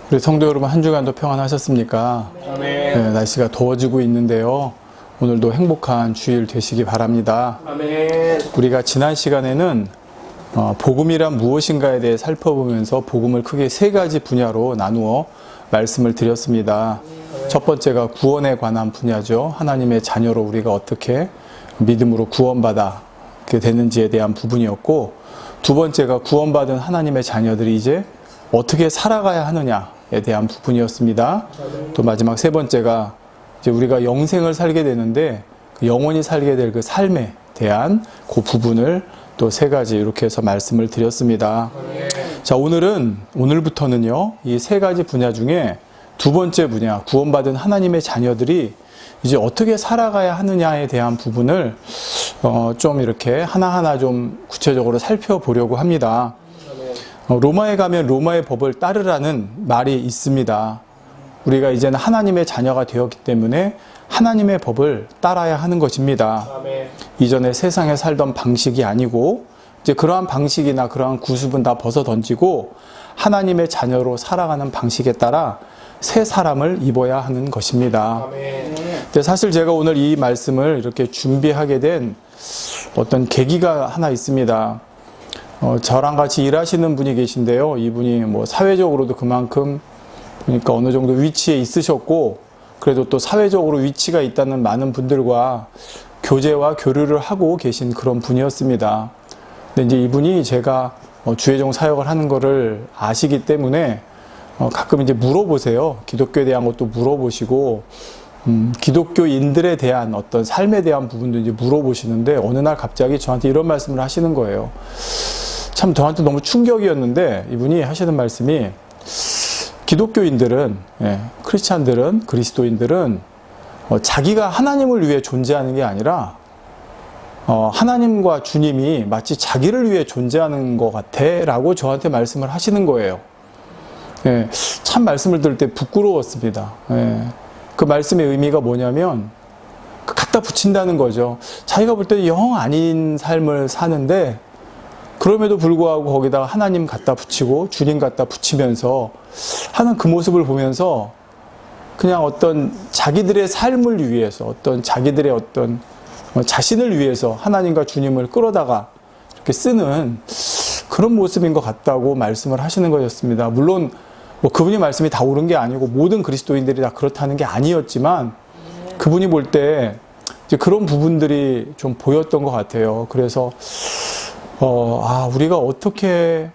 우리 성도 여러분, 한 주간도 평안하셨습니까? 네, 날씨가 더워지고 있는데요. 오늘도 행복한 주일 되시기 바랍니다. 아멘. 우리가 지난 시간에는 복음이란 무엇인가에 대해 살펴보면서 복음을 크게 세 가지 분야로 나누어 말씀을 드렸습니다. 첫 번째가 구원에 관한 분야죠. 하나님의 자녀로 우리가 어떻게 믿음으로 구원받게 되는지에 대한 부분이었고, 두 번째가 구원받은 하나님의 자녀들이 이제 어떻게 살아가야 하느냐에 대한 부분이었습니다. 또 마지막 세 번째가 이제 우리가 영생을 살게 되는데 영원히 살게 될 그 삶에 대한 그 부분을 또 세 가지 이렇게 해서 말씀을 드렸습니다. 자, 오늘부터는요, 이 세 가지 분야 중에 두 번째 분야, 구원받은 하나님의 자녀들이 이제 어떻게 살아가야 하느냐에 대한 부분을 좀 이렇게 하나하나 좀 구체적으로 살펴보려고 합니다. 로마에 가면 로마의 법을 따르라는 말이 있습니다. 우리가 이제는 하나님의 자녀가 되었기 때문에 하나님의 법을 따라야 하는 것입니다. 아멘. 이전에 세상에 살던 방식이 아니고 이제 그러한 방식이나 그러한 구습은 다 벗어 던지고 하나님의 자녀로 살아가는 방식에 따라 새 사람을 입어야 하는 것입니다. 아멘. 근데 사실 제가 오늘 이 말씀을 이렇게 준비하게 된 어떤 계기가 하나 있습니다. 저랑 같이 일하시는 분이 계신데요. 이분이 뭐 사회적으로도 그만큼 그러니까 어느 정도 위치에 있으셨고, 그래도 또 사회적으로 위치가 있다는 많은 분들과 교제와 교류를 하고 계신 그런 분이었습니다. 근데 이제 이분이 제가 주혜종 사역을 하는 거를 아시기 때문에 가끔 이제 물어보세요. 기독교에 대한 것도 물어보시고, 기독교인들에 대한 어떤 삶에 대한 부분도 이제 물어보시는데, 어느 날 갑자기 저한테 이런 말씀을 하시는 거예요. 참 저한테 너무 충격이었는데, 이분이 하시는 말씀이, 기독교인들은, 크리스찬들은, 그리스도인들은 자기가 하나님을 위해 존재하는 게 아니라 하나님과 주님이 마치 자기를 위해 존재하는 것 같아 라고 저한테 말씀을 하시는 거예요. 참 말씀을 들을 때 부끄러웠습니다. 그 말씀의 의미가 뭐냐면 갖다 붙인다는 거죠. 자기가 볼 때 영 아닌 삶을 사는데 그럼에도 불구하고 거기다가 하나님 갖다 붙이고 주님 갖다 붙이면서 하는 그 모습을 보면서 그냥 어떤 자기들의 삶을 위해서, 어떤 자기들의 어떤 자신을 위해서 하나님과 주님을 끌어다가 이렇게 쓰는 그런 모습인 것 같다고 말씀을 하시는 거였습니다. 물론 뭐 그분이 말씀이 다 옳은 게 아니고 모든 그리스도인들이 다 그렇다는 게 아니었지만 그분이 볼 때 이제 그런 부분들이 좀 보였던 것 같아요. 그래서 우리가 어떻게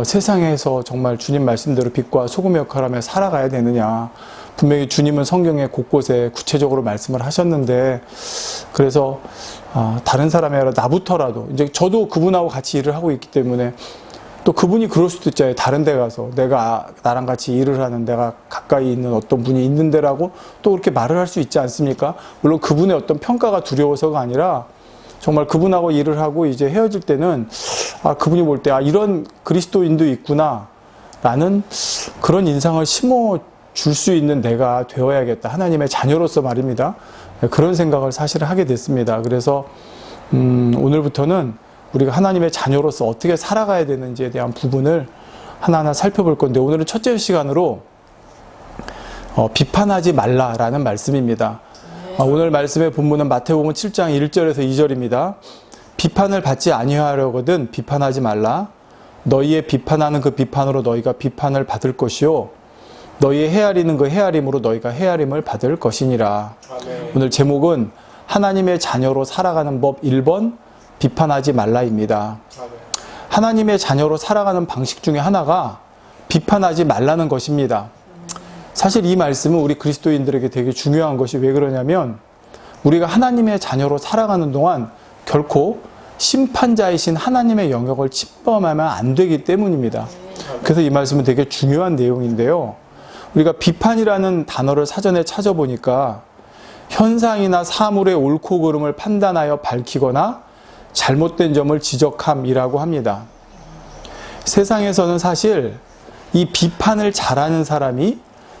세상에서 정말 주님 말씀대로 빛과 소금 역할을 하며 살아가야 되느냐. 분명히 주님은 성경에 곳곳에 구체적으로 말씀을 하셨는데, 그래서 다른 사람이 아니라 나부터라도, 이제 저도 그분하고 같이 일을 하고 있기 때문에 또 그분이 그럴 수도 있잖아요. 다른 데 가서 내가 나랑 같이 일을 하는 내가 가까이 있는 어떤 분이 있는 데라고 또 그렇게 말을 할 수 있지 않습니까? 물론 그분의 어떤 평가가 두려워서가 아니라 정말 그분하고 일을 하고 이제 헤어질 때는 그분이 볼 때 이런 그리스도인도 있구나 라는 그런 인상을 심어줄 수 있는 내가 되어야겠다. 하나님의 자녀로서 말입니다. 그런 생각을 사실 하게 됐습니다. 그래서 오늘부터는 우리가 하나님의 자녀로서 어떻게 살아가야 되는지에 대한 부분을 하나하나 살펴볼 건데, 오늘은 첫째 시간으로 비판하지 말라라는 말씀입니다. 오늘 말씀의 본문은 마태복음 7장 1절에서 2절입니다. 비판을 받지 아니하려거든 비판하지 말라. 너희의 비판하는 그 비판으로 너희가 비판을 받을 것이요 너희의 헤아리는 그 헤아림으로 너희가 헤아림을 받을 것이니라. 아멘. 오늘 제목은 하나님의 자녀로 살아가는 법 1번 비판하지 말라입니다. 아멘. 하나님의 자녀로 살아가는 방식 중에 하나가 비판하지 말라는 것입니다. 사실 이 말씀은 우리 그리스도인들에게 되게 중요한 것이 왜 그러냐면, 우리가 하나님의 자녀로 살아가는 동안 결코 심판자이신 하나님의 영역을 침범하면 안 되기 때문입니다. 그래서 이 말씀은 되게 중요한 내용인데요. 우리가 비판이라는 단어를 사전에 찾아보니까 현상이나 사물의 옳고 그름을 판단하여 밝히거나 잘못된 점을 지적함이라고 합니다. 세상에서는 사실 이 비판을 잘하는 사람이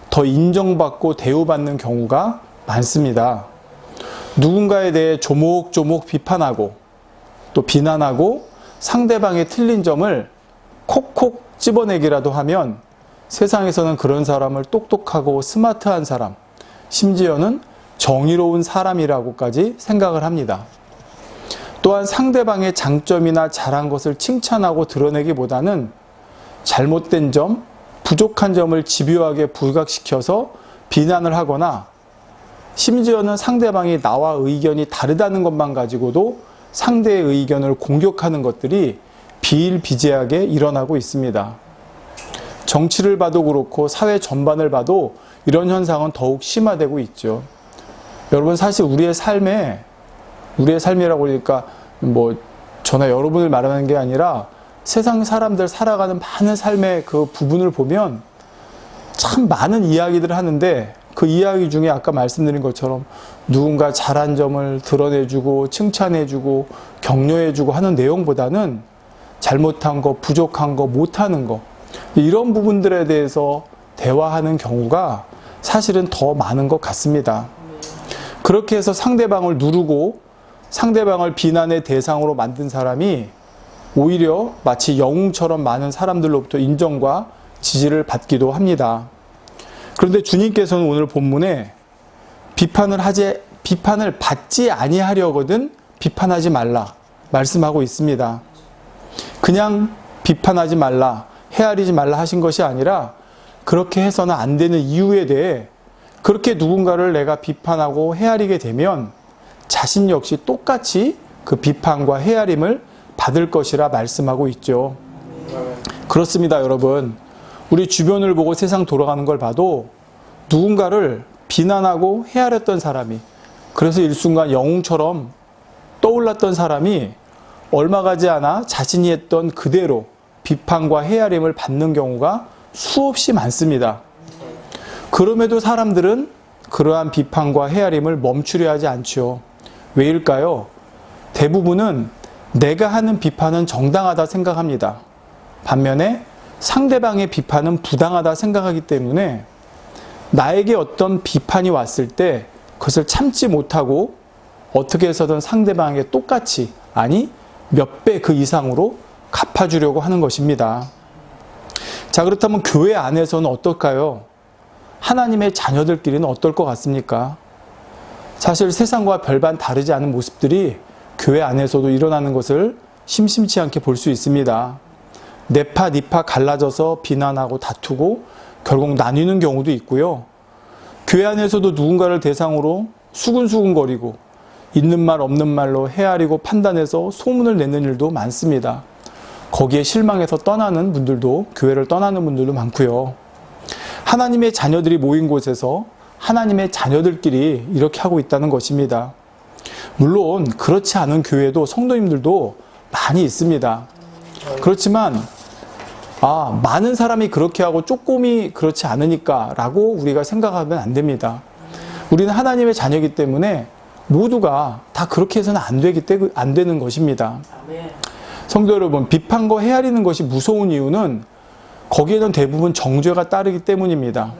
더 인정받고 대우받는 경우가 많습니다. 누군가에 대해 조목조목 비판하고 또 비난하고 상대방의 틀린 점을 콕콕 집어내기라도 하면 세상에서는 그런 사람을 똑똑하고 스마트한 사람, 심지어는 정의로운 사람이라고까지 생각을 합니다. 또한 상대방의 장점이나 잘한 것을 칭찬하고 드러내기보다는 잘못된 점, 부족한 점을 집요하게 부각시켜서 비난을 하거나 심지어는 상대방이 나와 의견이 다르다는 것만 가지고도 상대의 의견을 공격하는 것들이 비일비재하게 일어나고 있습니다. 정치를 봐도 그렇고 사회 전반을 봐도 이런 현상은 더욱 심화되고 있죠. 여러분, 사실 우리의 삶이라고 하니까 저나 여러분을 말하는 게 아니라 세상 사람들 살아가는 많은 삶의 그 부분을 보면 참 많은 이야기들을 하는데, 그 이야기 중에 아까 말씀드린 것처럼 누군가 잘한 점을 드러내주고 칭찬해주고 격려해주고 하는 내용보다는 잘못한 거, 부족한 거, 못하는 거, 이런 부분들에 대해서 대화하는 경우가 사실은 더 많은 것 같습니다. 그렇게 해서 상대방을 누르고 상대방을 비난의 대상으로 만든 사람이 오히려 마치 영웅처럼 많은 사람들로부터 인정과 지지를 받기도 합니다. 그런데 주님께서는 오늘 본문에 비판을 받지 아니하려거든 비판하지 말라 말씀하고 있습니다. 그냥 비판하지 말라, 헤아리지 말라 하신 것이 아니라 그렇게 해서는 안 되는 이유에 대해, 그렇게 누군가를 내가 비판하고 헤아리게 되면 자신 역시 똑같이 그 비판과 헤아림을 받을 것이라 말씀하고 있죠. 그렇습니다, 여러분. 우리 주변을 보고 세상 돌아가는 걸 봐도 누군가를 비난하고 헤아렸던 사람이, 그래서 일순간 영웅처럼 떠올랐던 사람이 얼마 가지 않아 자신이 했던 그대로 비판과 헤아림을 받는 경우가 수없이 많습니다. 그럼에도 사람들은 그러한 비판과 헤아림을 멈추려 하지 않죠. 왜일까요? 대부분은 내가 하는 비판은 정당하다 생각합니다. 반면에 상대방의 비판은 부당하다 생각하기 때문에 나에게 어떤 비판이 왔을 때 그것을 참지 못하고 어떻게 해서든 상대방에게 똑같이, 아니 몇 배 그 이상으로 갚아주려고 하는 것입니다. 자, 그렇다면 교회 안에서는 어떨까요? 하나님의 자녀들끼리는 어떨 것 같습니까? 사실 세상과 별반 다르지 않은 모습들이 교회 안에서도 일어나는 것을 심심치 않게 볼 수 있습니다. 내파 니파 갈라져서 비난하고 다투고 결국 나뉘는 경우도 있고요. 교회 안에서도 누군가를 대상으로 수근수근거리고 있는 말 없는 말로 헤아리고 판단해서 소문을 내는 일도 많습니다. 거기에 실망해서 떠나는 분들도, 교회를 떠나는 분들도 많고요. 하나님의 자녀들이 모인 곳에서 하나님의 자녀들끼리 이렇게 하고 있다는 것입니다. 물론 그렇지 않은 교회도, 성도님들도 많이 있습니다. 그렇지만 많은 사람이 그렇게 하고 조금이 그렇지 않으니까 라고 우리가 생각하면 안 됩니다. 우리는 하나님의 자녀이기 때문에 모두가 다 그렇게 해서는 안 되는 것입니다. 성도 여러분, 비판과 헤아리는 것이 무서운 이유는 거기에는 대부분 정죄가 따르기 때문입니다.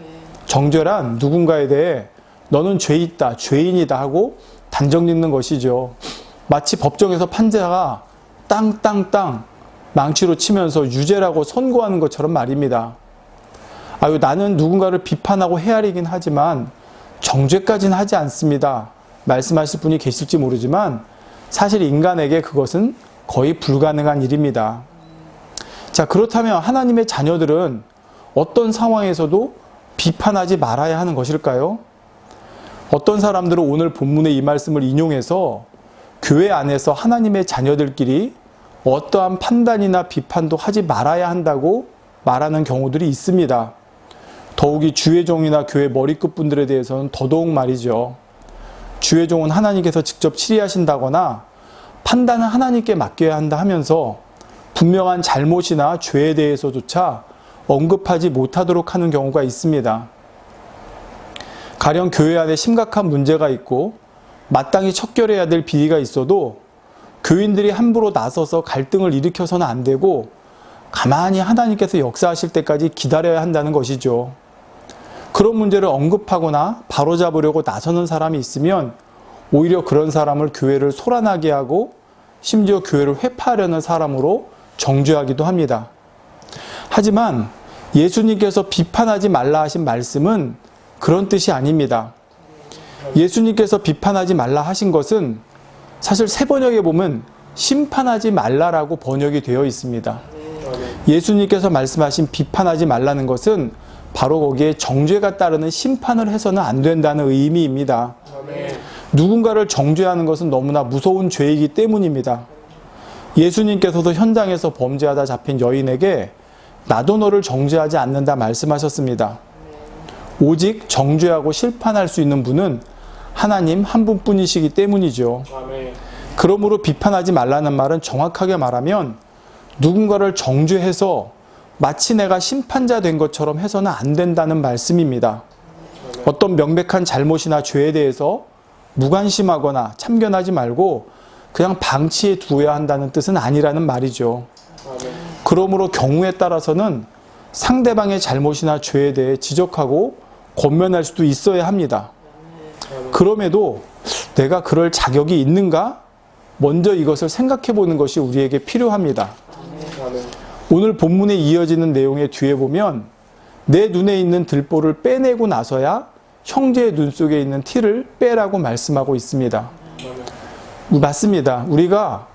정죄란 누군가에 대해 너는 죄 있다, 죄인이다 하고 단정 짓는 것이죠. 마치 법정에서 판사가 땅땅땅 망치로 치면서 유죄라고 선고하는 것처럼 말입니다. 나는 누군가를 비판하고 헤아리긴 하지만 정죄까지는 하지 않습니다 말씀하실 분이 계실지 모르지만 사실 인간에게 그것은 거의 불가능한 일입니다. 자, 그렇다면 하나님의 자녀들은 어떤 상황에서도 비판하지 말아야 하는 것일까요? 어떤 사람들은 오늘 본문의 이 말씀을 인용해서 교회 안에서 하나님의 자녀들끼리 어떠한 판단이나 비판도 하지 말아야 한다고 말하는 경우들이 있습니다. 더욱이 주의종이나 교회 머리끝 분들에 대해서는 더더욱 말이죠. 주의종은 하나님께서 직접 치리하신다거나 판단은 하나님께 맡겨야 한다 하면서 분명한 잘못이나 죄에 대해서조차 언급하지 못하도록 하는 경우가 있습니다. 가령 교회 안에 심각한 문제가 있고 마땅히 척결해야 될 비리가 있어도 교인들이 함부로 나서서 갈등을 일으켜서는 안 되고 가만히 하나님께서 역사하실 때까지 기다려야 한다는 것이죠. 그런 문제를 언급하거나 바로잡으려고 나서는 사람이 있으면 오히려 그런 사람을 교회를 소란하게 하고 심지어 교회를 회파하려는 사람으로 정죄하기도 합니다. 하지만 예수님께서 비판하지 말라 하신 말씀은 그런 뜻이 아닙니다. 예수님께서 비판하지 말라 하신 것은 사실 새 번역에 보면 심판하지 말라라고 번역이 되어 있습니다. 예수님께서 말씀하신 비판하지 말라는 것은 바로 거기에 정죄가 따르는 심판을 해서는 안 된다는 의미입니다. 누군가를 정죄하는 것은 너무나 무서운 죄이기 때문입니다. 예수님께서도 현장에서 범죄하다 잡힌 여인에게 나도 너를 정죄하지 않는다 말씀하셨습니다. 오직 정죄하고 심판할 수 있는 분은 하나님 한 분뿐이시기 때문이죠. 그러므로 비판하지 말라는 말은 정확하게 말하면 누군가를 정죄해서 마치 내가 심판자 된 것처럼 해서는 안 된다는 말씀입니다. 어떤 명백한 잘못이나 죄에 대해서 무관심하거나 참견하지 말고 그냥 방치해 두어야 한다는 뜻은 아니라는 말이죠. 그러므로 경우에 따라서는 상대방의 잘못이나 죄에 대해 지적하고 권면할 수도 있어야 합니다. 그럼에도 내가 그럴 자격이 있는가? 먼저 이것을 생각해 보는 것이 우리에게 필요합니다. 오늘 본문에 이어지는 내용의 뒤에 보면 내 눈에 있는 들보를 빼내고 나서야 형제의 눈 속에 있는 티를 빼라고 말씀하고 있습니다. 맞습니다. 우리가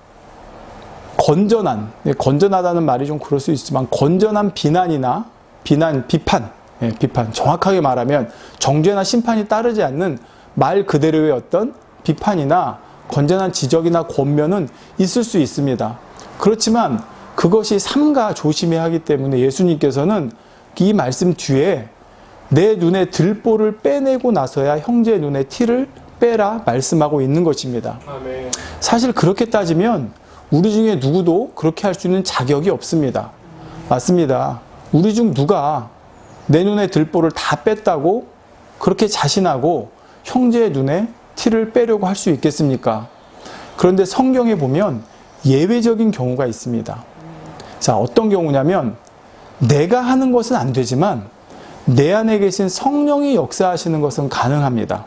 건전하다는 말이 좀 그럴 수 있지만 건전한 비난이나 비판 정확하게 말하면 정죄나 심판이 따르지 않는 말 그대로의 어떤 비판이나 건전한 지적이나 권면은 있을 수 있습니다. 그렇지만 그것이 삼가 조심해야 하기 때문에 예수님께서는 이 말씀 뒤에 내 눈에 들보를 빼내고 나서야 형제의 눈에 티를 빼라 말씀하고 있는 것입니다. 사실 그렇게 따지면 우리 중에 누구도 그렇게 할 수 있는 자격이 없습니다. 맞습니다. 우리 중 누가 내 눈에 들보를 다 뺐다고 그렇게 자신하고 형제의 눈에 티를 빼려고 할 수 있겠습니까? 그런데 성경에 보면 예외적인 경우가 있습니다. 자, 어떤 경우냐면 내가 하는 것은 안 되지만 내 안에 계신 성령이 역사하시는 것은 가능합니다.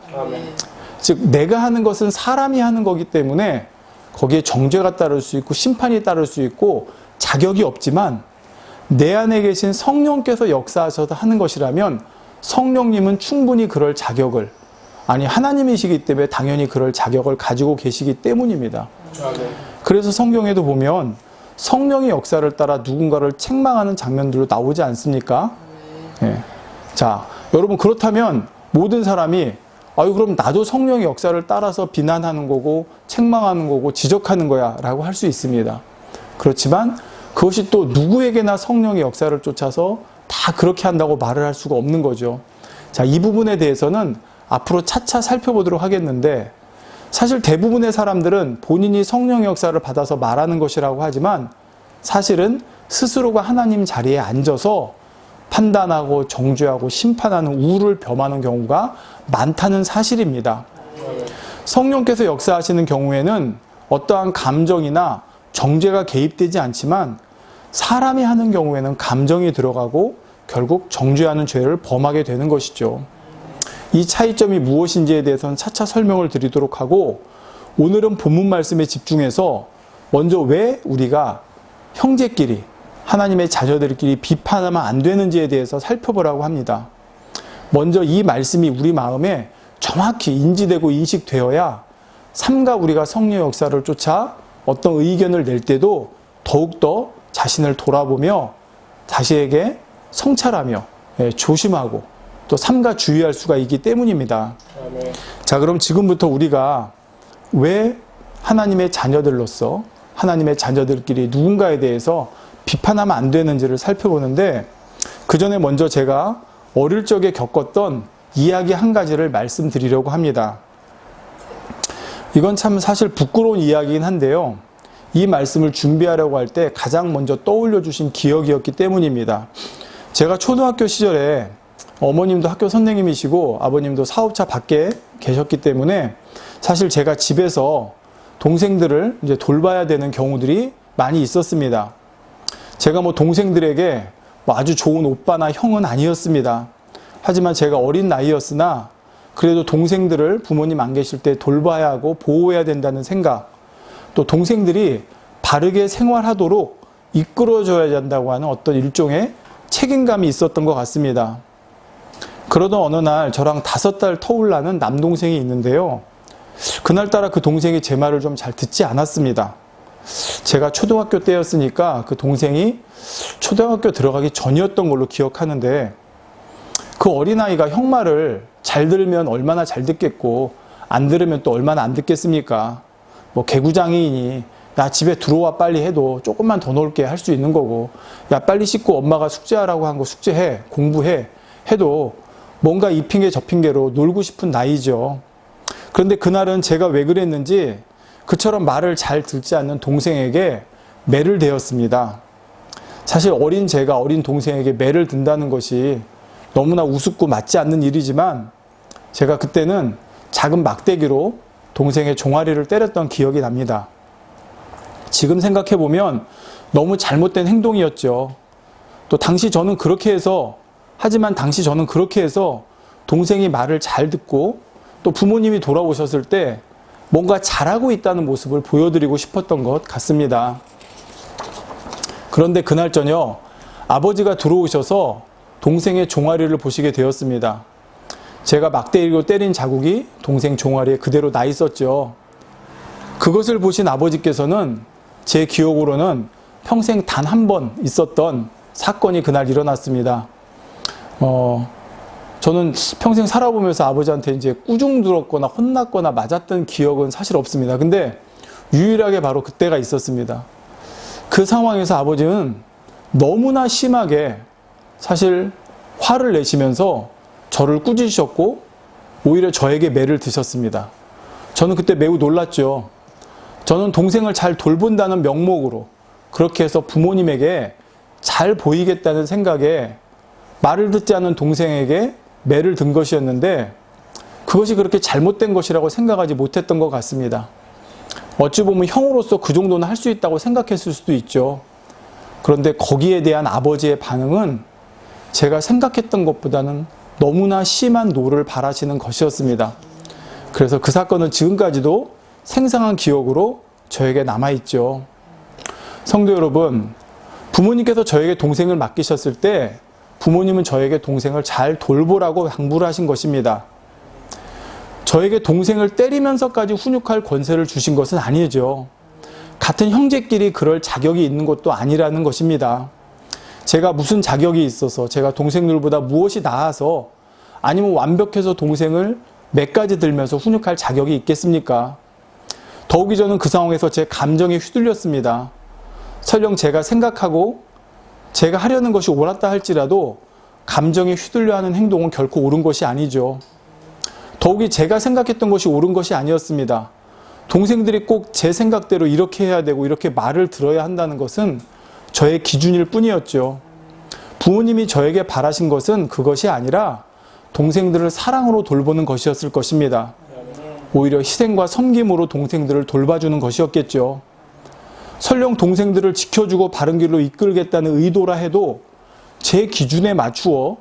즉 내가 하는 것은 사람이 하는 거기 때문에 거기에 정죄가 따를 수 있고 심판이 따를 수 있고 자격이 없지만 내 안에 계신 성령께서 역사하셔서 하는 것이라면 성령님은 충분히 그럴 자격을 하나님이시기 때문에 당연히 그럴 자격을 가지고 계시기 때문입니다. 그래서 성경에도 보면 성령의 역사를 따라 누군가를 책망하는 장면들도 나오지 않습니까? 예. 자, 여러분 그렇다면 모든 사람이 그럼 나도 성령의 역사를 따라서 비난하는 거고 책망하는 거고 지적하는 거야 라고 할 수 있습니다. 그렇지만 그것이 또 누구에게나 성령의 역사를 쫓아서 다 그렇게 한다고 말을 할 수가 없는 거죠. 자, 이 부분에 대해서는 앞으로 차차 살펴보도록 하겠는데 사실 대부분의 사람들은 본인이 성령의 역사를 받아서 말하는 것이라고 하지만 사실은 스스로가 하나님 자리에 앉아서 판단하고 정죄하고 심판하는 우를 범하는 경우가 많다는 사실입니다. 성령께서 역사하시는 경우에는 어떠한 감정이나 정죄가 개입되지 않지만 사람이 하는 경우에는 감정이 들어가고 결국 정죄하는 죄를 범하게 되는 것이죠. 이 차이점이 무엇인지에 대해서는 차차 설명을 드리도록 하고 오늘은 본문 말씀에 집중해서 먼저 왜 우리가 형제끼리 하나님의 자녀들끼리 비판하면 안 되는지에 대해서 살펴보라고 합니다. 먼저 이 말씀이 우리 마음에 정확히 인지되고 인식되어야 삼가 우리가 성령의 역사를 쫓아 어떤 의견을 낼 때도 더욱더 자신을 돌아보며 자신에게 성찰하며 조심하고 또 삼가 주의할 수가 있기 때문입니다. 자, 그럼 지금부터 우리가 왜 하나님의 자녀들로서 하나님의 자녀들끼리 누군가에 대해서 비판하면 안 되는지를 살펴보는데 그 전에 먼저 제가 어릴 적에 겪었던 이야기 한 가지를 말씀드리려고 합니다. 이건 참 사실 부끄러운 이야기이긴 한데요. 이 말씀을 준비하려고 할 때 가장 먼저 떠올려 주신 기억이었기 때문입니다. 제가 초등학교 시절에 어머님도 학교 선생님이시고 아버님도 사업차 밖에 계셨기 때문에 사실 제가 집에서 동생들을 이제 돌봐야 되는 경우들이 많이 있었습니다. 제가 동생들에게 아주 좋은 오빠나 형은 아니었습니다. 하지만 제가 어린 나이였으나 그래도 동생들을 부모님 안 계실 때 돌봐야 하고 보호해야 된다는 생각, 또 동생들이 바르게 생활하도록 이끌어줘야 한다고 하는 어떤 일종의 책임감이 있었던 것 같습니다. 그러던 어느 날 저랑 5달 터울 나는 남동생이 있는데요. 그날따라 그 동생이 제 말을 좀 잘 듣지 않았습니다. 제가 초등학교 때였으니까 그 동생이 초등학교 들어가기 전이었던 걸로 기억하는데, 그 어린아이가 형 말을 잘 들으면 얼마나 잘 듣겠고 안 들으면 또 얼마나 안 듣겠습니까? 뭐 개구장이니 야 집에 들어와 빨리 해도 조금만 더 놀게 할 수 있는 거고, 야 빨리 씻고 엄마가 숙제하라고 한 거 숙제해 공부해 해도 뭔가 이 핑계 저 핑계로 놀고 싶은 나이죠. 그런데 그날은 제가 왜 그랬는지 그처럼 말을 잘 듣지 않는 동생에게 매를 대었습니다. 사실 어린 제가 어린 동생에게 매를 든다는 것이 너무나 우습고 맞지 않는 일이지만, 제가 그때는 작은 막대기로 동생의 종아리를 때렸던 기억이 납니다. 지금 생각해보면 너무 잘못된 행동이었죠. 또 당시 저는 그렇게 해서, 하지만 당시 저는 그렇게 해서 동생이 말을 잘 듣고 또 부모님이 돌아오셨을 때 뭔가 잘하고 있다는 모습을 보여드리고 싶었던 것 같습니다. 그런데 그날 저녁 아버지가 들어오셔서 동생의 종아리를 보시게 되었습니다. 제가 막대기로 때린 자국이 동생 종아리에 그대로 나 있었죠. 그것을 보신 아버지께서는 제 기억으로는 평생 단 한 번 있었던 사건이 그날 일어났습니다. 저는 평생 살아보면서 아버지한테 이제 꾸중 들었거나 혼났거나 맞았던 기억은 사실 없습니다. 근데 유일하게 바로 그때가 있었습니다. 그 상황에서 아버지는 너무나 심하게 사실 화를 내시면서 저를 꾸짖으셨고 오히려 저에게 매를 드셨습니다. 저는 그때 매우 놀랐죠. 저는 동생을 잘 돌본다는 명목으로 그렇게 해서 부모님에게 잘 보이겠다는 생각에 말을 듣지 않는 동생에게 매를 든 것이었는데, 그것이 그렇게 잘못된 것이라고 생각하지 못했던 것 같습니다. 어찌 보면 형으로서 그 정도는 할 수 있다고 생각했을 수도 있죠. 그런데 거기에 대한 아버지의 반응은 제가 생각했던 것보다는 너무나 심한 노를 바라시는 것이었습니다. 그래서 그 사건은 지금까지도 생생한 기억으로 저에게 남아있죠. 성도 여러분, 부모님께서 저에게 동생을 맡기셨을 때 부모님은 저에게 동생을 잘 돌보라고 당부를 하신 것입니다. 저에게 동생을 때리면서까지 훈육할 권세를 주신 것은 아니죠. 같은 형제끼리 그럴 자격이 있는 것도 아니라는 것입니다. 제가 무슨 자격이 있어서, 제가 동생들보다 무엇이 나아서, 아니면 완벽해서 동생을 매까지 들면서 훈육할 자격이 있겠습니까? 더욱이 저는 그 상황에서 제 감정에 휘둘렸습니다. 설령 제가 생각하고 제가 하려는 것이 옳았다 할지라도 감정에 휘둘려 하는 행동은 결코 옳은 것이 아니죠. 더욱이 제가 생각했던 것이 옳은 것이 아니었습니다. 동생들이 꼭 제 생각대로 이렇게 해야 되고 이렇게 말을 들어야 한다는 것은 저의 기준일 뿐이었죠. 부모님이 저에게 바라신 것은 그것이 아니라 동생들을 사랑으로 돌보는 것이었을 것입니다. 오히려 희생과 섬김으로 동생들을 돌봐주는 것이었겠죠. 설령 동생들을 지켜주고 바른 길로 이끌겠다는 의도라 해도 제 기준에 맞추어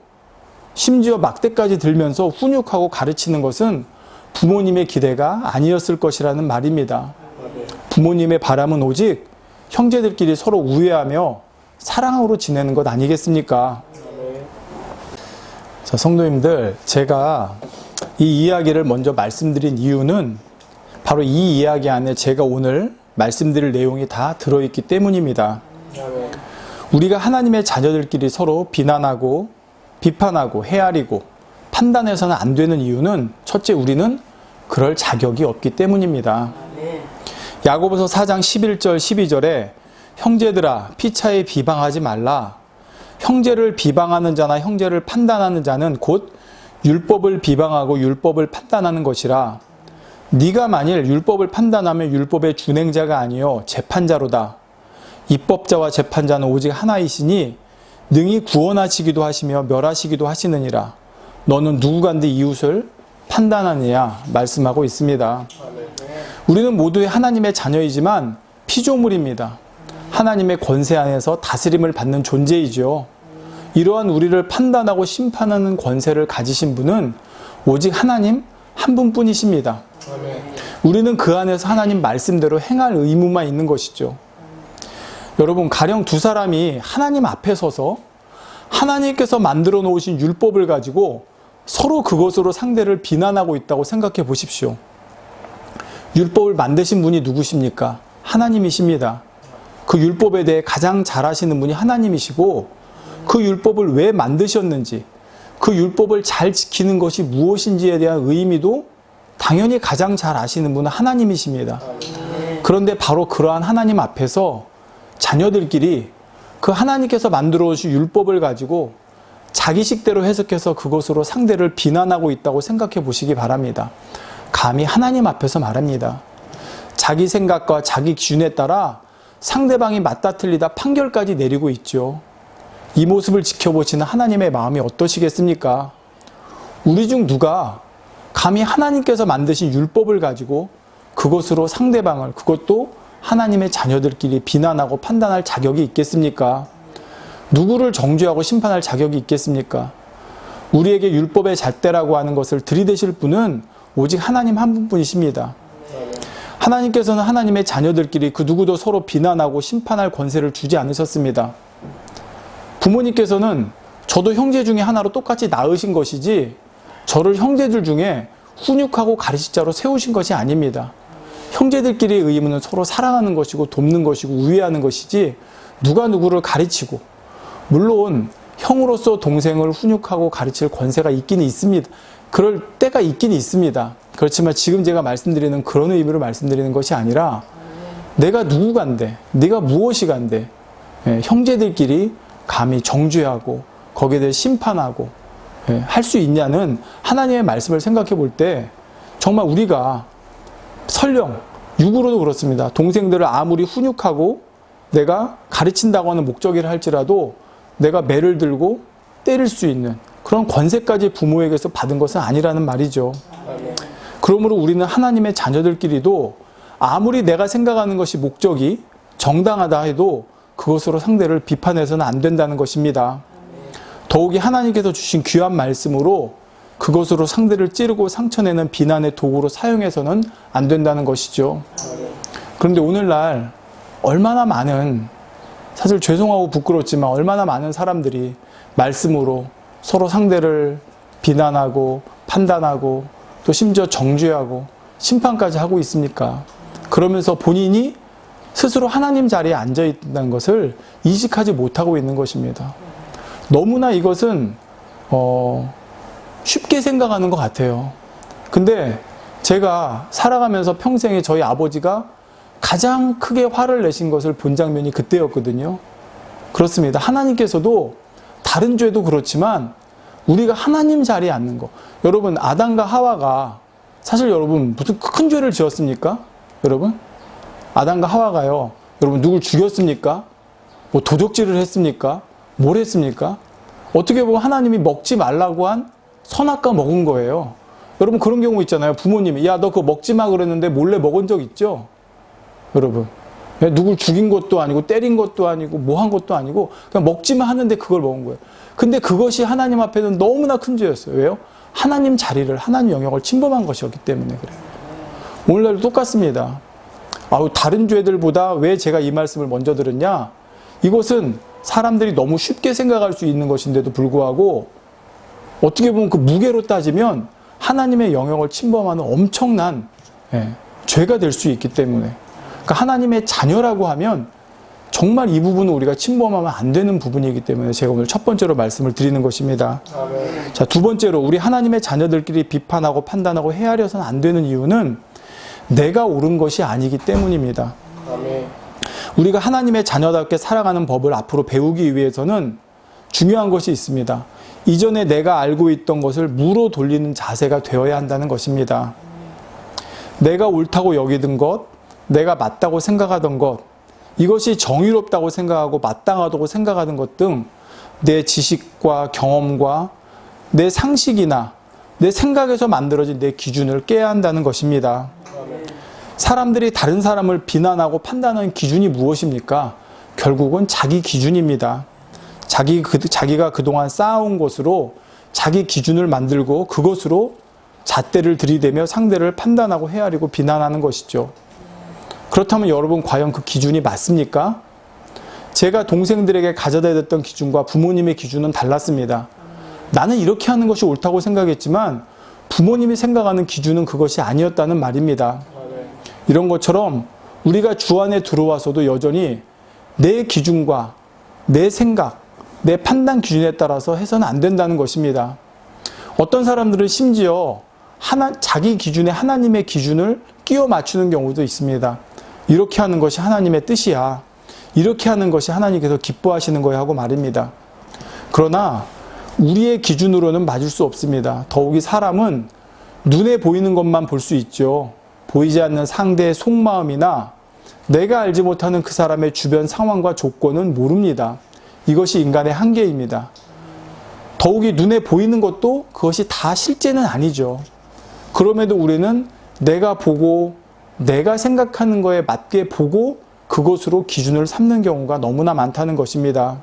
심지어 막대까지 들면서 훈육하고 가르치는 것은 부모님의 기대가 아니었을 것이라는 말입니다. 부모님의 바람은 오직 형제들끼리 서로 우애하며 사랑으로 지내는 것 아니겠습니까? 자, 성도님들, 제가 이 이야기를 먼저 말씀드린 이유는 바로 이 이야기 안에 제가 오늘 말씀드릴 내용이 다 들어있기 때문입니다. 우리가 하나님의 자녀들끼리 서로 비난하고 비판하고 헤아리고 판단해서는 안 되는 이유는, 첫째, 우리는 그럴 자격이 없기 때문입니다. 야고보서 4장 11절 12절에 형제들아 피차에 비방하지 말라. 형제를 비방하는 자나 형제를 판단하는 자는 곧 율법을 비방하고 율법을 판단하는 것이라. 네가 만일 율법을 판단하면 율법의 준행자가 아니요 재판자로다. 입법자와 재판자는 오직 하나이시니 능히 구원하시기도 하시며 멸하시기도 하시느니라. 너는 누구간데 이웃을 판단하느냐 말씀하고 있습니다. 우리는 모두의 하나님의 자녀이지만 피조물입니다. 하나님의 권세 안에서 다스림을 받는 존재이죠. 이러한 우리를 판단하고 심판하는 권세를 가지신 분은 오직 하나님 한 분뿐이십니다. 우리는 그 안에서 하나님 말씀대로 행할 의무만 있는 것이죠. 여러분, 가령 두 사람이 하나님 앞에 서서 하나님께서 만들어 놓으신 율법을 가지고 서로 그것으로 상대를 비난하고 있다고 생각해 보십시오. 율법을 만드신 분이 누구십니까? 하나님이십니다. 그 율법에 대해 가장 잘 아시는 분이 하나님이시고, 그 율법을 왜 만드셨는지, 그 율법을 잘 지키는 것이 무엇인지에 대한 의미도 당연히 가장 잘 아시는 분은 하나님이십니다. 그런데 바로 그러한 하나님 앞에서 자녀들끼리 그 하나님께서 만들어 오신 율법을 가지고 자기식대로 해석해서 그것으로 상대를 비난하고 있다고 생각해 보시기 바랍니다. 감히 하나님 앞에서 말합니다. 자기 생각과 자기 기준에 따라 상대방이 맞다 틀리다 판결까지 내리고 있죠. 이 모습을 지켜보시는 하나님의 마음이 어떠시겠습니까? 우리 중 누가 감히 하나님께서 만드신 율법을 가지고 그것으로 상대방을, 그것도 하나님의 자녀들끼리 비난하고 판단할 자격이 있겠습니까? 누구를 정죄하고 심판할 자격이 있겠습니까? 우리에게 율법의 잣대라고 하는 것을 들이대실 분은 오직 하나님 한 분뿐이십니다. 하나님께서는 하나님의 자녀들끼리 그 누구도 서로 비난하고 심판할 권세를 주지 않으셨습니다. 부모님께서는 저도 형제 중에 하나로 똑같이 낳으신 것이지 저를 형제들 중에 훈육하고 가르칠 자로 세우신 것이 아닙니다. 형제들끼리의 의무는 서로 사랑하는 것이고 돕는 것이고 우애하는 것이지 누가 누구를 가르치고, 물론 형으로서 동생을 훈육하고 가르칠 권세가 있긴 있습니다. 그럴 때가 있긴 있습니다. 그렇지만 지금 제가 말씀드리는 그런 의미로 말씀드리는 것이 아니라 내가 누구간데, 네가 무엇이 간데 형제들끼리 감히 정죄하고 거기에 대해 심판하고 할 수 있냐는 하나님의 말씀을 생각해 볼 때 정말 우리가 설령 육으로도 그렇습니다. 동생들을 아무리 훈육하고 내가 가르친다고 하는 목적이라 할지라도 내가 매를 들고 때릴 수 있는 그런 권세까지 부모에게서 받은 것은 아니라는 말이죠. 그러므로 우리는 하나님의 자녀들끼리도 아무리 내가 생각하는 것이 목적이 정당하다 해도 그것으로 상대를 비판해서는 안 된다는 것입니다. 더욱이 하나님께서 주신 귀한 말씀으로 그것으로 상대를 찌르고 상처내는 비난의 도구로 사용해서는 안 된다는 것이죠. 그런데 오늘날 얼마나 많은, 사실 죄송하고 부끄럽지만 얼마나 많은 사람들이 말씀으로 서로 상대를 비난하고 판단하고 또 심지어 정죄하고 심판까지 하고 있습니까? 그러면서 본인이 스스로 하나님 자리에 앉아 있다는 것을 인식하지 못하고 있는 것입니다. 너무나 이것은 쉽게 생각하는 것 같아요. 근데 제가 살아가면서 평생에 저희 아버지가 가장 크게 화를 내신 것을 본 장면이 그때였거든요. 그렇습니다. 하나님께서도 다른 죄도 그렇지만 우리가 하나님 자리에 앉는 거. 여러분, 아담과 하와가 사실 여러분 무슨 큰 죄를 지었습니까? 여러분? 아담과 하와가요. 여러분 누굴 죽였습니까? 뭐 도적질을 했습니까? 뭘 했습니까? 어떻게 보면 하나님이 먹지 말라고 한 선악과 먹은 거예요. 여러분 그런 경우 있잖아요. 부모님이 야 너 그거 먹지 마 그랬는데 몰래 먹은 적 있죠? 여러분 누굴 죽인 것도 아니고 때린 것도 아니고 뭐 한 것도 아니고 그냥 먹지만 하는데 그걸 먹은 거예요. 근데 그것이 하나님 앞에는 너무나 큰 죄였어요. 왜요? 하나님 자리를, 하나님 영역을 침범한 것이었기 때문에 그래요. 오늘날도 똑같습니다. 다른 죄들보다 왜 제가 이 말씀을 먼저 들었냐? 이것은 사람들이 너무 쉽게 생각할 수 있는 것인데도 불구하고 어떻게 보면 그 무게로 따지면 하나님의 영역을 침범하는 엄청난 죄가 될 수 있기 때문에, 그러니까 하나님의 자녀라고 하면 정말 이 부분은 우리가 침범하면 안 되는 부분이기 때문에 제가 오늘 첫 번째로 말씀을 드리는 것입니다. 아멘. 자, 두 번째로 우리 하나님의 자녀들끼리 비판하고 판단하고 헤아려서는 안 되는 이유는 내가 옳은 것이 아니기 때문입니다. 아멘. 우리가 하나님의 자녀답게 살아가는 법을 앞으로 배우기 위해서는 중요한 것이 있습니다. 이전에 내가 알고 있던 것을 무로 돌리는 자세가 되어야 한다는 것입니다. 내가 옳다고 여기던 것, 내가 맞다고 생각하던 것, 이것이 정의롭다고 생각하고 마땅하다고 생각하는 것 등 내 지식과 경험과 내 상식이나 내 생각에서 만들어진 내 기준을 깨야 한다는 것입니다. 사람들이 다른 사람을 비난하고 판단하는 기준이 무엇입니까? 결국은 자기 기준입니다. 자기가 그동안 쌓아온 것으로 자기 기준을 만들고 그것으로 잣대를 들이대며 상대를 판단하고 헤아리고 비난하는 것이죠. 그렇다면 여러분 과연 그 기준이 맞습니까? 제가 동생들에게 가져다 줬던 기준과 부모님의 기준은 달랐습니다. 나는 이렇게 하는 것이 옳다고 생각했지만 부모님이 생각하는 기준은 그것이 아니었다는 말입니다. 이런 것처럼 우리가 주 안에 들어와서도 여전히 내 기준과 내 생각, 내 판단 기준에 따라서 해서는 안 된다는 것입니다. 어떤 사람들은 심지어 자기 기준에 하나님의 기준을 끼워 맞추는 경우도 있습니다. 이렇게 하는 것이 하나님의 뜻이야. 이렇게 하는 것이 하나님께서 기뻐하시는 거야 하고 말입니다. 그러나 우리의 기준으로는 맞을 수 없습니다. 더욱이 사람은 눈에 보이는 것만 볼 수 있죠. 보이지 않는 상대의 속마음이나 내가 알지 못하는 그 사람의 주변 상황과 조건은 모릅니다. 이것이 인간의 한계입니다. 더욱이 눈에 보이는 것도 그것이 다 실제는 아니죠. 그럼에도 우리는 내가 보고 내가 생각하는 거에 맞게 보고 그것으로 기준을 삼는 경우가 너무나 많다는 것입니다.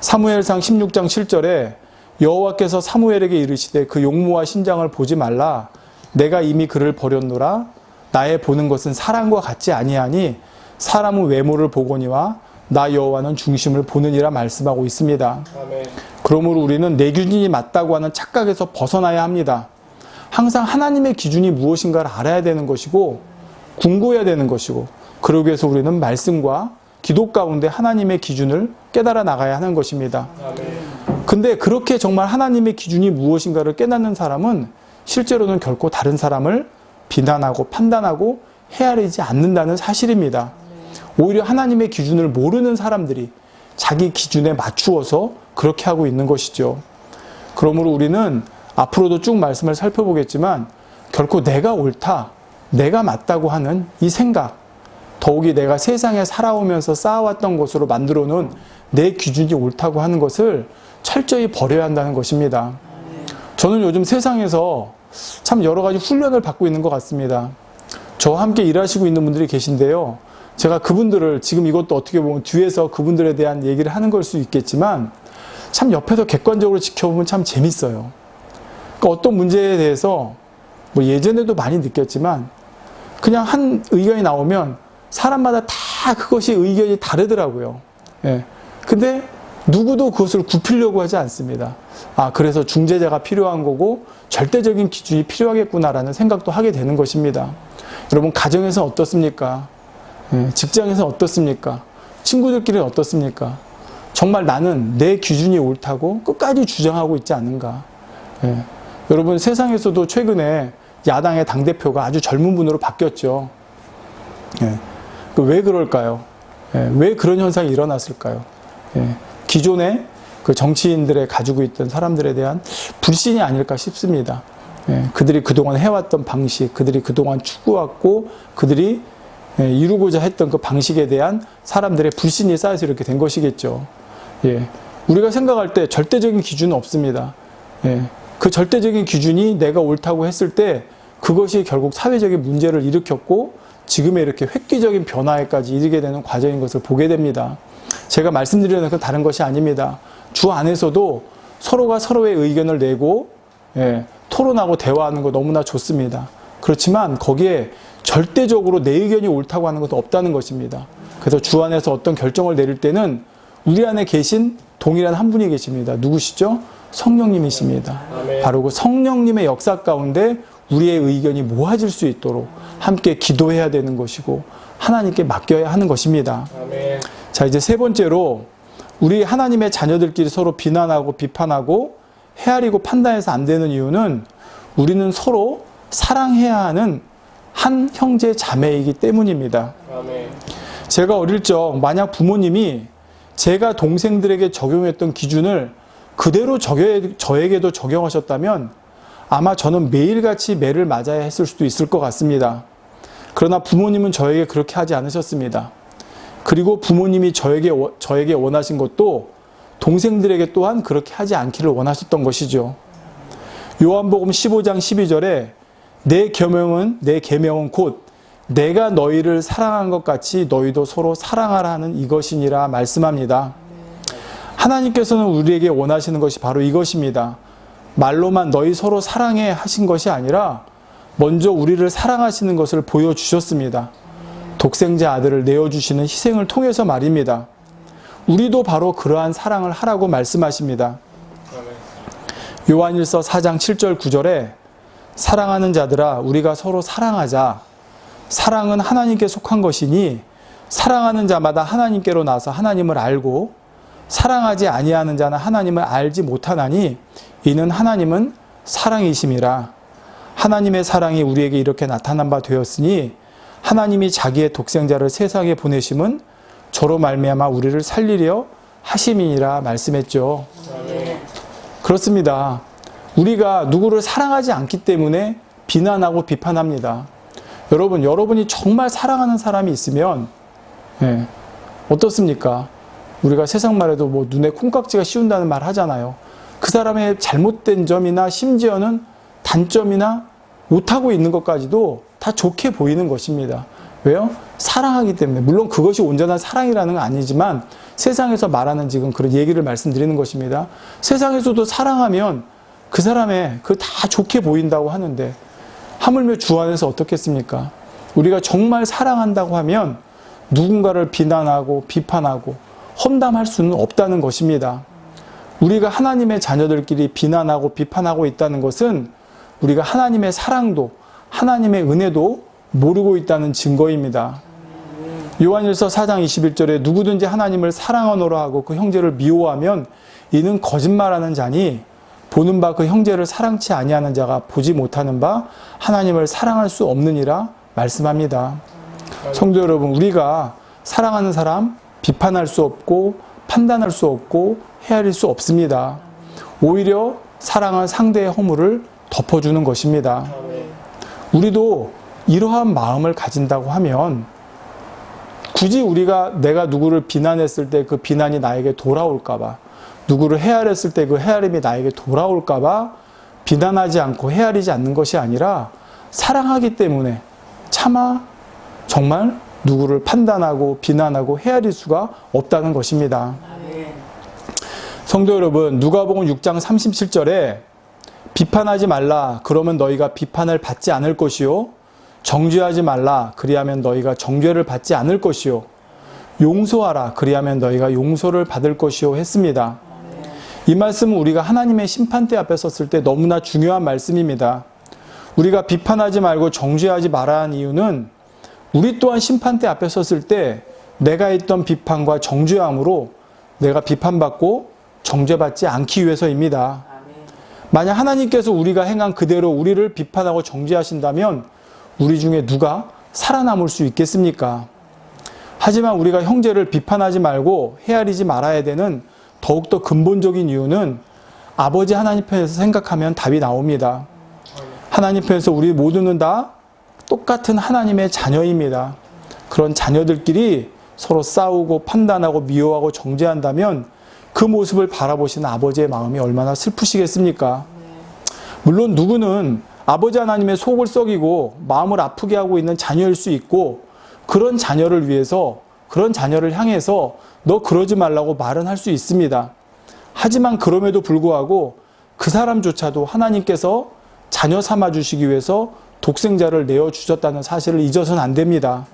사무엘상 16장 7절에 여호와께서 사무엘에게 이르시되 그 용모와 신장을 보지 말라. 내가 이미 그를 버렸노라. 나의 보는 것은 사람과 같지 아니하니 사람은 외모를 보거니와 나 여호와는 중심을 보느니라 말씀하고 있습니다. 아멘. 그러므로 우리는 내 기준이 맞다고 하는 착각에서 벗어나야 합니다. 항상 하나님의 기준이 무엇인가를 알아야 되는 것이고 궁구해야 되는 것이고 그러기 위해서 우리는 말씀과 기도 가운데 하나님의 기준을 깨달아 나가야 하는 것입니다. 근데 그렇게 정말 하나님의 기준이 무엇인가를 깨닫는 사람은 실제로는 결코 다른 사람을 비난하고 판단하고 헤아리지 않는다는 사실입니다. 오히려 하나님의 기준을 모르는 사람들이 자기 기준에 맞추어서 그렇게 하고 있는 것이죠. 그러므로 우리는 앞으로도 쭉 말씀을 살펴보겠지만 결코 내가 옳다, 내가 맞다고 하는 이 생각, 더욱이 내가 세상에 살아오면서 쌓아왔던 것으로 만들어 놓은 내 기준이 옳다고 하는 것을 철저히 버려야 한다는 것입니다. 저는 요즘 세상에서 참 여러 가지 훈련을 받고 있는 것 같습니다. 저와 함께 일하시고 있는 분들이 계신데요. 제가 그분들을 지금 이것도 어떻게 보면 뒤에서 그분들에 대한 얘기를 하는 걸 수 있겠지만 참 옆에서 객관적으로 지켜보면 참 재밌어요. 그러니까 어떤 문제에 대해서 뭐 예전에도 많이 느꼈지만 그냥 한 의견이 나오면 사람마다 다 그것이 의견이 다르더라고요. 예. 근데 누구도 그것을 굽히려고 하지 않습니다. 아, 그래서 중재자가 필요한 거고 절대적인 기준이 필요하겠구나라는 생각도 하게 되는 것입니다. 여러분, 가정에서는 어떻습니까? 예, 직장에서는 어떻습니까? 친구들끼리는 어떻습니까? 정말 나는 내 기준이 옳다고 끝까지 주장하고 있지 않는가? 예. 여러분, 세상에서도 최근에 야당의 당대표가 아주 젊은 분으로 바뀌었죠. 예. 왜 그럴까요? 예. 왜 그런 현상이 일어났을까요? 예. 기존의 그 정치인들의 가지고 있던 사람들에 대한 불신이 아닐까 싶습니다. 예. 그들이 그동안 해왔던 방식, 그들이 그동안 추구했고, 그들이 이루고자 했던 그 방식에 대한 사람들의 불신이 쌓여서 이렇게 된 것이겠죠. 예. 우리가 생각할 때 절대적인 기준은 없습니다. 예. 그 절대적인 기준이 내가 옳다고 했을 때 그것이 결국 사회적인 문제를 일으켰고 지금의 이렇게 획기적인 변화에까지 이르게 되는 과정인 것을 보게 됩니다. 제가 말씀드리는 건 다른 것이 아닙니다. 주 안에서도 서로가 서로의 의견을 내고 토론하고 대화하는 거 너무나 좋습니다. 그렇지만 거기에 절대적으로 내 의견이 옳다고 하는 것도 없다는 것입니다. 그래서 주 안에서 어떤 결정을 내릴 때는 우리 안에 계신 동일한 한 분이 계십니다. 누구시죠? 성령님이십니다. 아멘. 바로 그 성령님의 역사 가운데 우리의 의견이 모아질 수 있도록 함께 기도해야 되는 것이고 하나님께 맡겨야 하는 것입니다. 아멘. 자, 이제 세 번째로 우리 하나님의 자녀들끼리 서로 비난하고 비판하고 헤아리고 판단해서 안 되는 이유는 우리는 서로 사랑해야 하는 한 형제 자매이기 때문입니다. 아멘. 제가 어릴 적 만약 부모님이 제가 동생들에게 적용했던 기준을 그대로 저에게도 적용하셨다면 아마 저는 매일같이 매를 맞아야 했을 수도 있을 것 같습니다. 그러나 부모님은 저에게 그렇게 하지 않으셨습니다. 그리고 부모님이 저에게 원하신 것도 동생들에게 또한 그렇게 하지 않기를 원하셨던 것이죠. 요한복음 15장 12절에 내 계명은 곧 내가 너희를 사랑한 것 같이 너희도 서로 사랑하라 하는 이것이니라 말씀합니다. 하나님께서는 우리에게 원하시는 것이 바로 이것입니다. 말로만 너희 서로 사랑해 하신 것이 아니라 먼저 우리를 사랑하시는 것을 보여주셨습니다. 독생자 아들을 내어주시는 희생을 통해서 말입니다. 우리도 바로 그러한 사랑을 하라고 말씀하십니다. 요한일서 4장 7절 9절에 사랑하는 자들아 우리가 서로 사랑하자. 사랑은 하나님께 속한 것이니 사랑하는 자마다 하나님께로 나서 하나님을 알고 사랑하지 아니하는 자는 하나님을 알지 못하나니 이는 하나님은 사랑이심이라. 하나님의 사랑이 우리에게 이렇게 나타난 바 되었으니 하나님이 자기의 독생자를 세상에 보내심은 저로 말미암아 우리를 살리려 하심이니라 말씀했죠. 그렇습니다. 우리가 누구를 사랑하지 않기 때문에 비난하고 비판합니다. 여러분이 정말 사랑하는 사람이 있으면 어떻습니까? 우리가 세상 말에도 뭐 눈에 콩깍지가 씌운다는 말 하잖아요. 그 사람의 잘못된 점이나 심지어는 단점이나 못하고 있는 것까지도 다 좋게 보이는 것입니다. 왜요? 사랑하기 때문에. 물론 그것이 온전한 사랑이라는 건 아니지만 세상에서 말하는 지금 그런 얘기를 말씀드리는 것입니다. 세상에서도 사랑하면 그 사람의 그 다 좋게 보인다고 하는데 하물며 주 안에서 어떻겠습니까? 우리가 정말 사랑한다고 하면 누군가를 비난하고 비판하고 험담할 수는 없다는 것입니다. 우리가 하나님의 자녀들끼리 비난하고 비판하고 있다는 것은 우리가 하나님의 사랑도 하나님의 은혜도 모르고 있다는 증거입니다. 요한일서 4장 21절에 누구든지 하나님을 사랑하노라 하고 그 형제를 미워하면 이는 거짓말하는 자니 보는 바 그 형제를 사랑치 아니하는 자가 보지 못하는 바 하나님을 사랑할 수 없느니라 말씀합니다. 성도 여러분, 우리가 사랑하는 사람 비판할 수 없고 판단할 수 없고 헤아릴 수 없습니다. 오히려 사랑은 상대의 허물을 덮어주는 것입니다. 우리도 이러한 마음을 가진다고 하면 굳이 내가 누구를 비난했을 때 그 비난이 나에게 돌아올까 봐, 누구를 헤아렸을 때 그 헤아림이 나에게 돌아올까 봐 비난하지 않고 헤아리지 않는 것이 아니라 사랑하기 때문에 차마 정말 누구를 판단하고 비난하고 헤아릴 수가 없다는 것입니다. 성도 여러분, 누가복음 6장 37절에 비판하지 말라 그러면 너희가 비판을 받지 않을 것이요 정죄하지 말라 그리하면 너희가 정죄를 받지 않을 것이요 용서하라 그리하면 너희가 용서를 받을 것이요 했습니다. 이 말씀은 우리가 하나님의 심판대 앞에 섰을 때 너무나 중요한 말씀입니다. 우리가 비판하지 말고 정죄하지 말아야 하는 이유는 우리 또한 심판대 앞에 섰을 때 내가 했던 비판과 정죄함으로 내가 비판받고 정죄받지 않기 위해서입니다. 만약 하나님께서 우리가 행한 그대로 우리를 비판하고 정죄하신다면 우리 중에 누가 살아남을 수 있겠습니까? 하지만 우리가 형제를 비판하지 말고 헤아리지 말아야 되는 더욱더 근본적인 이유는 아버지 하나님 편에서 생각하면 답이 나옵니다. 하나님 편에서 우리 모두는 다 똑같은 하나님의 자녀입니다. 그런 자녀들끼리 서로 싸우고 판단하고 미워하고 정죄한다면 그 모습을 바라보시는 아버지의 마음이 얼마나 슬프시겠습니까? 물론 누구는 아버지 하나님의 속을 썩이고 마음을 아프게 하고 있는 자녀일 수 있고 그런 자녀를 위해서 그런 자녀를 향해서 너 그러지 말라고 말은 할 수 있습니다. 하지만 그럼에도 불구하고 그 사람조차도 하나님께서 자녀 삼아 주시기 위해서 독생자를 내어주셨다는 사실을 잊어서는 안 됩니다.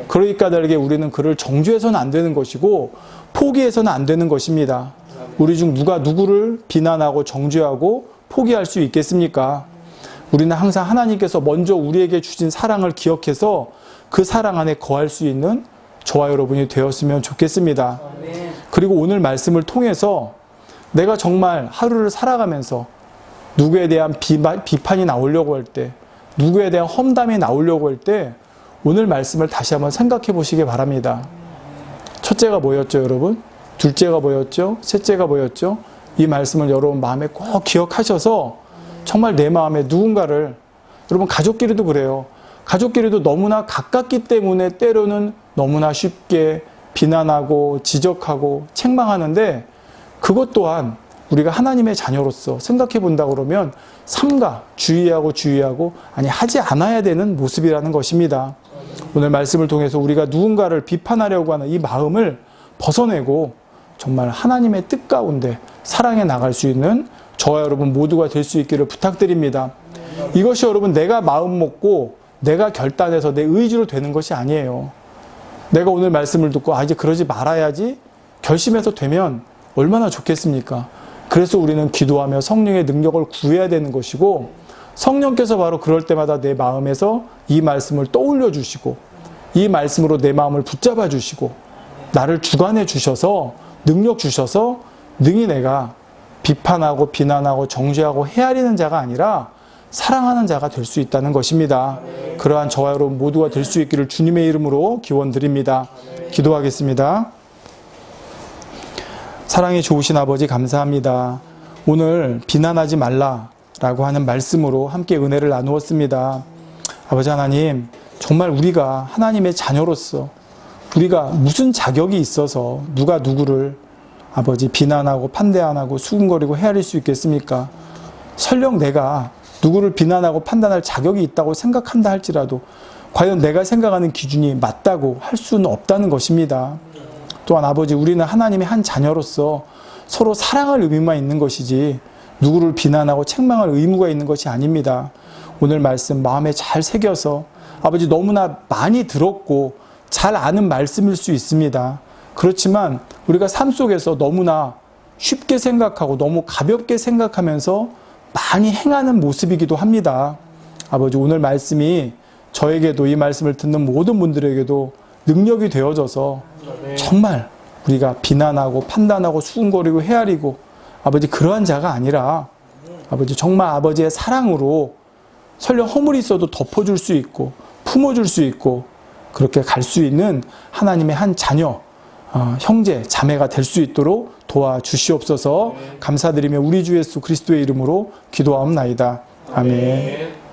그러기 까닭에 우리는 그를 정죄해서는 안 되는 것이고 포기해서는 안 되는 것입니다. 우리 중 누가 누구를 비난하고 정죄하고 포기할 수 있겠습니까? 우리는 항상 하나님께서 먼저 우리에게 주신 사랑을 기억해서 그 사랑 안에 거할 수 있는 저와 여러분이 되었으면 좋겠습니다. 그리고 오늘 말씀을 통해서 내가 정말 하루를 살아가면서 누구에 대한 비판이 나오려고 할 때, 누구에 대한 험담이 나오려고 할 때 오늘 말씀을 다시 한번 생각해 보시기 바랍니다. 첫째가 뭐였죠, 여러분? 둘째가 뭐였죠? 셋째가 뭐였죠? 이 말씀을 여러분 마음에 꼭 기억하셔서 정말 내 마음에 누군가를, 여러분 가족끼리도 그래요. 가족끼리도 너무나 가깝기 때문에 때로는 너무나 쉽게 비난하고 지적하고 책망하는데 그것 또한 우리가 하나님의 자녀로서 생각해 본다 그러면 삼가 주의하고 아니 하지 않아야 되는 모습이라는 것입니다. 오늘 말씀을 통해서 우리가 누군가를 비판하려고 하는 이 마음을 벗어내고 정말 하나님의 뜻 가운데 사랑해 나갈 수 있는 저와 여러분 모두가 될 수 있기를 부탁드립니다. 이것이 여러분 내가 마음 먹고 내가 결단해서 내 의지로 되는 것이 아니에요. 내가 오늘 말씀을 듣고 이제 그러지 말아야지 결심해서 되면 얼마나 좋겠습니까? 그래서 우리는 기도하며 성령의 능력을 구해야 되는 것이고, 성령께서 바로 그럴 때마다 내 마음에서 이 말씀을 떠올려 주시고, 이 말씀으로 내 마음을 붙잡아 주시고, 나를 주관해 주셔서, 능력 주셔서 능히 내가 비판하고 비난하고 정죄하고 헤아리는 자가 아니라 사랑하는 자가 될 수 있다는 것입니다. 그러한 저와 여러분 모두가 될 수 있기를 주님의 이름으로 기원드립니다. 기도하겠습니다. 사랑이 좋으신 아버지 감사합니다. 오늘 비난하지 말라라고 하는 말씀으로 함께 은혜를 나누었습니다. 아버지 하나님, 정말 우리가 하나님의 자녀로서 우리가 무슨 자격이 있어서 누가 누구를 아버지 비난하고 판대 안 하고 수군거리고 헤아릴 수 있겠습니까? 설령 내가 누구를 비난하고 판단할 자격이 있다고 생각한다 할지라도 과연 내가 생각하는 기준이 맞다고 할 수는 없다는 것입니다. 또한 아버지, 우리는 하나님의 한 자녀로서 서로 사랑할 의무만 있는 것이지 누구를 비난하고 책망할 의무가 있는 것이 아닙니다. 오늘 말씀 마음에 잘 새겨서 아버지, 너무나 많이 들었고 잘 아는 말씀일 수 있습니다. 그렇지만 우리가 삶 속에서 너무나 쉽게 생각하고 너무 가볍게 생각하면서 많이 행하는 모습이기도 합니다. 아버지, 오늘 말씀이 저에게도, 이 말씀을 듣는 모든 분들에게도 능력이 되어져서 정말 우리가 비난하고 판단하고 수군거리고 헤아리고 아버지, 그러한 자가 아니라 아버지, 정말 아버지의 사랑으로 설령 허물이 있어도 덮어줄 수 있고 품어줄 수 있고 그렇게 갈 수 있는 하나님의 한 자녀, 형제, 자매가 될 수 있도록 도와주시옵소서. 감사드리며 우리 주 예수 그리스도의 이름으로 기도하옵나이다. 아멘.